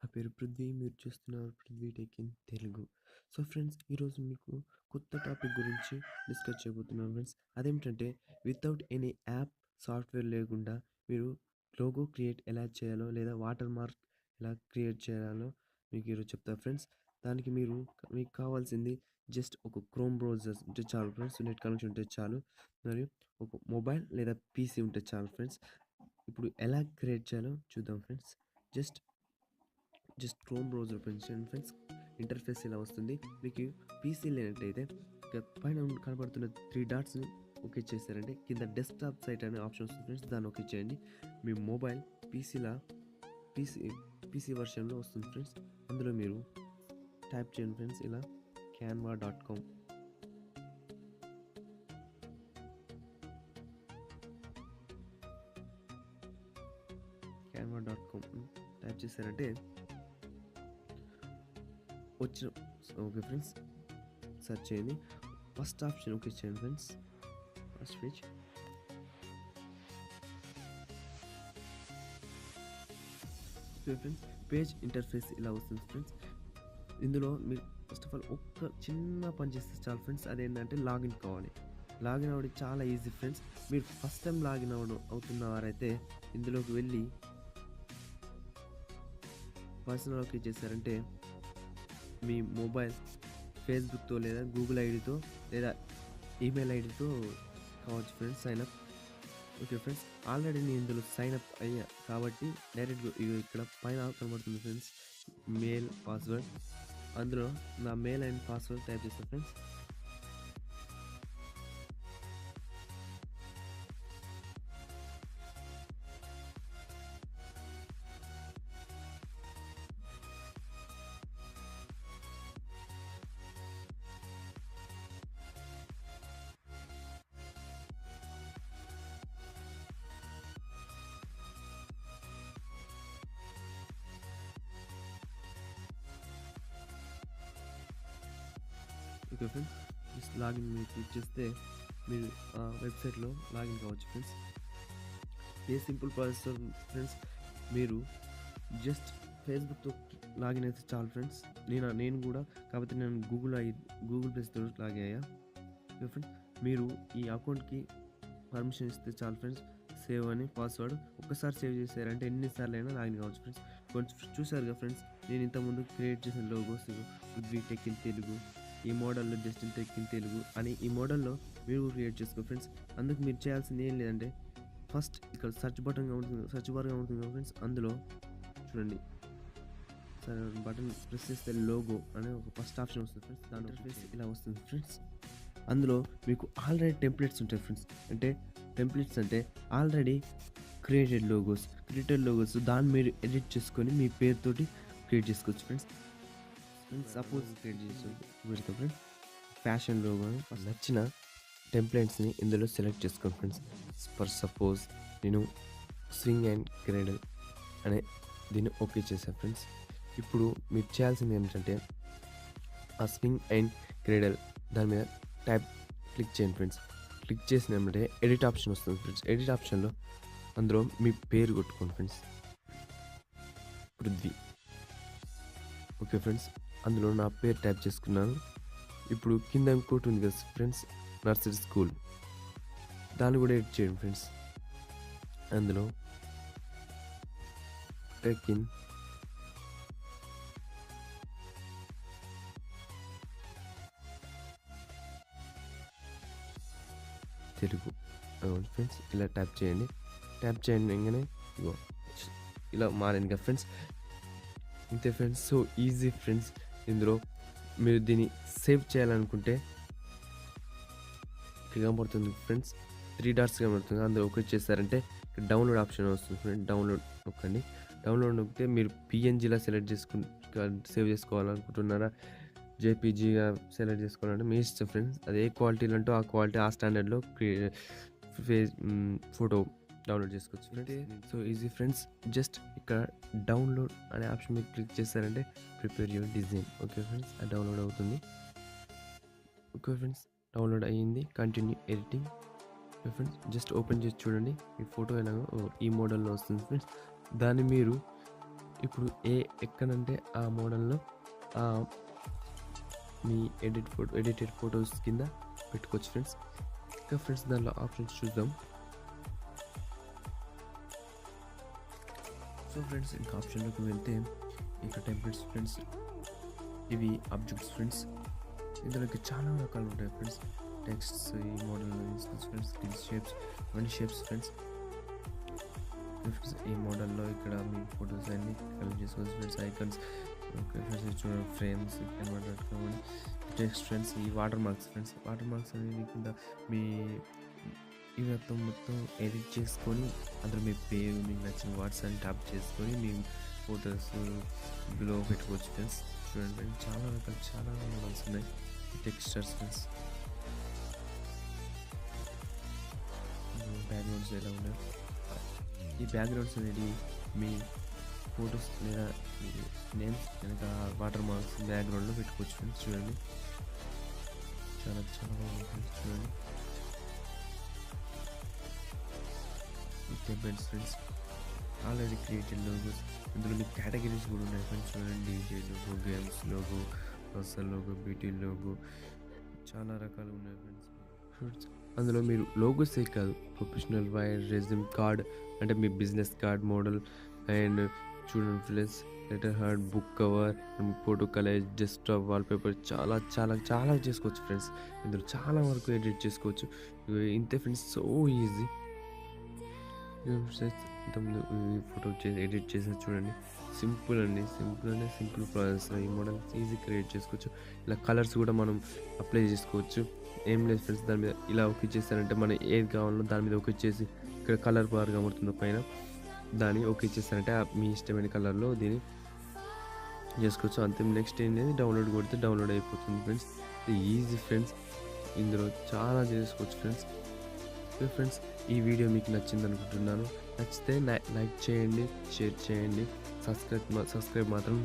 నా పేరు పృథ్వీ. మీరు చూస్తున్నారు Prithvi tech in Telugu. So friends, ఈరోజు మీకు కొత్త టాపిక్ గురించి డిస్కస్ చేయబోతున్నాను ఫ్రెండ్స్. అదేమిటంటే వితౌట్ ఎనీ యాప్, సాఫ్ట్వేర్ లేకుండా మీరు లోగో క్రియేట్ ఎలా చేయాలో లేదా వాటర్ మార్క్ ఎలా క్రియేట్ చేయాలో మీకు ఈరోజు చెప్తాను ఫ్రెండ్స్. దానికి మీకు కావాల్సింది జస్ట్ ఒక క్రోమ్ బ్రౌజర్ ఉంటే చాలు ఫ్రెండ్స్. నెట్ కనెక్షన్ ఉంటే చాలు, మరియు ఒక మొబైల్ లేదా పీసీ ఉంటే చాలు ఫ్రెండ్స్. ఇప్పుడు ఎలా క్రియేట్ చేయాలో చూద్దాం friends. Just chrome browser open చేయండి ఫ్రెండ్స్. ఇంటర్ఫేస్ ఇలా వస్తుంది. మీకు పీసీ లేనట్టయితే పైన కనబడుతున్న 3 డాట్స్ని ఓకే చేశారంటే కింద డెస్క్టాప్ సైట్ అనే ఆప్షన్ వస్తుంది ఫ్రెండ్స్. దాన్ని ఓకే చేయండి. మీ మొబైల్ పీసీ వర్షన్లో వస్తుంది ఫ్రెండ్స్. అందులో మీరు టైప్ చేయండి ఫ్రెండ్స్, ఇలా canva.com. canva.com టైప్ చేశారంటే వచ్చిన ఓకే ఫ్రెండ్స్, సెర్చ్ చేయండి. ఫస్ట్ ఆప్షన్ ఓకే చేయండి friends. First page friends. Page interface ఇలా వస్తుంది ఫ్రెండ్స్. ఇందులో మీరు ఫస్ట్ ఆఫ్ ఆల్ ఒక్క చిన్న పని చేస్తే చాలు ఫ్రెండ్స్. అదేంటంటే లాగిన్ కావాలి. లాగిన్ అవ్వడం చాలా ఈజీ ఫ్రెండ్స్. మీరు ఫస్ట్ టైం లాగిన్ అవుతున్నవారైతే ఇందులోకి వెళ్ళి పర్సనల్ ఓకే చేశారంటే మీ మొబైల్ ఫేస్బుక్తో లేదా గూగుల్ ఐడితో లేదా ఈమెయిల్ ఐడితో కావచ్చు friends sign-up. Okay friends, already నేను ఇందులో సైన్అప్ అయ్యా కాబట్టి డైరెక్ట్గా ఇక్కడ పైన కనబడుతుంది ఫ్రెండ్స్, మెయిల్ పాస్వర్డ్. అందులో నా మెయిల్ అండ్ పాస్వర్డ్ టైప్ చేస్తాను friends. Okay friends, just login మీరు క్లిక్ చేస్తే మీరు వెబ్సైట్లో లాగిన్ కావచ్చు ఫ్రెండ్స్. ఏ సింపుల్ ప్రాసెస్ ఫ్రెండ్స్. మీరు జస్ట్ ఫేస్బుక్తో లాగిన్ అయితే చాలు ఫ్రెండ్స్. నేను కూడా కాబట్టి నేను గూగుల్ ప్లేస్తో లాగిన్ అయ్యా. ఓకే ఫ్రెండ్స్, మీరు ఈ అకౌంట్కి పర్మిషన్ ఇస్తే చాలు ఫ్రెండ్స్. సేవ్ అని పాస్వర్డ్ ఒక్కసారి సేవ్ చేశారంటే ఎన్నిసార్లు అయినా లాగిన్ కావచ్చు ఫ్రెండ్స్. కొంచెం చూసారుగా ఫ్రెండ్స్, నేను ఇంతకుముందు క్రియేట్ చేసిన logos Prithvi tech in Telugu, ఈ మోడల్లో జస్ట్ టెక్ ఇన్ తెలుగు అని ఈ మోడల్లో మీరు క్రియేట్ చేసుకో ఫ్రెండ్స్. అందుకు మీరు చేయాల్సింది ఏం లేదంటే ఫస్ట్ ఇక్కడ సెర్చ్ బార్ ఉంటుంది ఫ్రెండ్స్. అందులో చూడండి, బటన్ ప్రెస్ చేస్తే లోగో అనే ఒక ఫస్ట్ ఆప్షన్ వస్తుంది ఫ్రెండ్స్. దాని ఇంటర్ఫేస్ ఇలా వస్తుంది ఫ్రెండ్స్. అందులో మీకు ఆల్రెడీ టెంప్లెట్స్ ఉంటాయి ఫ్రెండ్స్. టెంప్లెట్స్ అంటే ఆల్రెడీ క్రియేటెడ్ లోగోస్ దాన్ని మీరు ఎడిట్ చేసుకొని మీ పేరుతోటి క్రియేట్ చేసుకోవచ్చు ఫ్రెండ్స్. సపోజ్ క్రియేట్ చేసి పెడతాం ఫ్రెండ్స్. ఫ్యాషన్ లోగో నచ్చిన టెంప్లెట్స్ని ఇందులో సెలెక్ట్ చేసుకోండి ఫ్రెండ్స్. ఫర్ సపోజ్ నేను స్వింగ్ అండ్ క్రేడల్ అనే దీన్ని ఓకే చేశాను ఫ్రెండ్స్. ఇప్పుడు మీరు చేయాల్సింది ఏమిటంటే ఆ స్వింగ్ అండ్ క్రేడల్ దాని మీద క్లిక్ చేయండి ఫ్రెండ్స్. క్లిక్ చేసిన ఏమంటే ఎడిట్ ఆప్షన్ వస్తుంది ఫ్రెండ్స్. ఎడిట్ ఆప్షన్లో అందులో మీ పేరు కొట్టుకోండి ఫ్రెండ్స్, పృథ్వీ. ఓకే ఫ్రెండ్స్, అందులో నా పేరు టైప్ చేసుకున్నాను. ఇప్పుడు కింద ఇంకోటి ఉంది కదా ఫ్రెండ్స్, నర్సరీ స్కూల్, దాన్ని కూడా ఎడిట్ చేయండి ఫ్రెండ్స్. అందులో టెక్ ఇన్ తెలుగు ఫ్రెండ్స్ ఇలా ట్యాప్ చేయండి. వెంటనే ఇగో ఇలా మారింది కదా ఫ్రెండ్స్. ఇంతే ఫ్రెండ్స్, సో ఈజీ ఫ్రెండ్స్. ఇందులో మీరు దీన్ని సేవ్ చేయాలనుకుంటే కనబడుతుంది ఫ్రెండ్స్, 3 డాట్స్ కనబడుతుంది. అందులో ఓకే చేస్తారంటే డౌన్లోడ్ ఆప్షన్ వస్తుంది ఫ్రెండ్స్. డౌన్లోడ్ నొక్కండి. డౌన్లోడ్ నొక్కితే మీరు పిఎన్జీలా సేవ్ చేసుకోవాలనుకుంటున్నారా, జేపీజీగా సెలెక్ట్ చేసుకోవాలంటే మీ ఇష్టం ఫ్రెండ్స్. అది ఏ క్వాలిటీలో అంటూ ఆ క్వాలిటీ ఆ స్టాండర్డ్లో ఫోటో డౌన్లోడ్ చేసుకోవచ్చు friends. So easy friends. Just ఇక్కడ డౌన్లోడ్ అనే ఆప్షన్ మీద క్లిక్ చేస్తారంటే prepare your design. Okay friends, అది డౌన్లోడ్ అవుతుంది. ఓకే ఫ్రెండ్స్, డౌన్లోడ్ అయ్యింది. Continue editing. Okay friends, just open చేసి చూడండి. ఈ ఫోటో ఎలాగో ఈ మోడల్లో వస్తుంది ఫ్రెండ్స్. దాన్ని మీరు ఇప్పుడు ఎక్కడంటే ఆ మోడల్‌లో మీ ఎడిటెడ్ ఫోటోస్ కింద పెట్టుకోవచ్చు ఫ్రెండ్స్. ఇంకా ఫ్రెండ్స్ దానిలో ఆప్షన్స్ చూద్దాం. సో ఫ్రెండ్స్ ఇంకా ఆప్షన్లోకి వెళ్తే ఇక్కడ టెంప్లెట్స్ ఫ్రెండ్స్, ఇవి ఆబ్జెక్ట్స్ ఫ్రెండ్స్. ఇందులోకి చాలా రకాలు ఉంటాయి ఫ్రెండ్స్. టెక్స్ట్స్, ఈ మోడల్ ఫ్రెండ్స్, స్కిల్స్, షేప్స్, ఇవన్నీ షేప్స్ ఫ్రెండ్స్. ఈ మోడల్లో ఇక్కడ మీ ఫొటోస్ అన్ని కలెక్ట్ చేసుకోవచ్చు ఫ్రెండ్స్. ఐకాన్స్, ఓకే ఫ్రెండ్స్, చూడండి ఫ్రేమ్స్ పెట్టుకోమని. టెక్స్ట్ ఫ్రెండ్స్, ఈ water marks friends. Water marks అనేవి కింద మీ ఇవి మొత్తం ఎడిట్ చేసుకొని అందులో మీ పేరు, మీకు నచ్చిన వర్డ్స్ అని ట్యాప్ చేసుకొని మీ ఫొటోస్ ఇందులో పెట్టుకోవచ్చు ఫ్రెండ్స్. చూడండి ఫ్రెండ్స్, చాలా రకాలు చాలా మోడల్స్ ఉన్నాయి. టెక్స్చర్స్ ఫ్రెండ్స్, బ్యాక్గ్రౌండ్స్ ఎలా ఉన్నాయి. ఈ బ్యాక్గ్రౌండ్స్ అనేది మీ ఫొటోస్ లేదా నేమ్స్ వెనక వాటర్ మార్క్స్ బ్యాక్గ్రౌండ్లో పెట్టుకోవచ్చు ఫ్రెండ్స్. చూడండి చాలా చాలా బాగుంది ఫ్రెండ్స్. చూడండి templates friends, already created logos. ఇందులో మీకు కేటగిరీస్ కూడా ఉన్నాయి ఫ్రెండ్స్. చూడండి DJ logo, games logo, personal logo, beauty logo, చాలా రకాలు ఉన్నాయి ఫ్రెండ్స్. అందులో మీరు లోగోసే కాదు, ప్రొఫెషనల్ వైర్, రెజ్యూమ్ కార్డ్ అంటే మీ బిజినెస్ కార్డ్ మోడల్, అండ్ చూడండి friends letter head, book cover, photo colour, desktop wallpaper, చాలా చాలా చాలా చేసుకోవచ్చు ఫ్రెండ్స్. ఇందులో చాలా వరకు ఎడిట్ చేసుకోవచ్చు. ఇంతే ఫ్రెండ్స్, సో ఈజీ. ఇంతకుముందు ఈ ఫోటో ఎడిట్ చేసి చూడండి, సింపుల్ అండి, సింపుల్ ప్రాసెస్. ఈ మోడల్ ఈజీ క్రియేట్ చేసుకోవచ్చు. ఇలా కలర్స్ కూడా మనం అప్లై చేసుకోవచ్చు. ఏం లేదు ఫ్రెండ్స్, దాని మీద ఇలా ఓకే చేస్తారంటే మనం ఏది కావాలో దాని మీద ఓకే చేసి ఇక్కడ కలర్ బార్ కనబడుతుందో పైన దాన్ని ఓకే చేస్తారంటే మీ ఇష్టమైన కలర్లో దీన్ని చేసుకోవచ్చు. అంతే. నెక్స్ట్ ఏంటంటే డౌన్లోడ్ కొడితే డౌన్లోడ్ అయిపోతుంది ఫ్రెండ్స్. ఈజీ ఫ్రెండ్స్, ఇందులో చాలా చేసుకోవచ్చు ఫ్రెండ్స్. ఫ్రెండ్స్, ఈ వీడియో మీకు నచ్చింది అనుకుంటున్నాను. నచ్చితే లైక్ చేయండి, షేర్ చేయండి, సబ్స్క్రైబ్ మాత్రం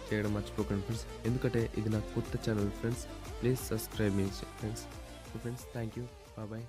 చేయడం మర్చిపోకండి ఫ్రెండ్స్. ఎందుకంటే ఇది నా కొత్త ఛానల్ ఫ్రెండ్స్. ప్లీజ్ సబ్స్క్రైబ్ మీ ఫ్రెండ్స్. Thank you. బాయ్.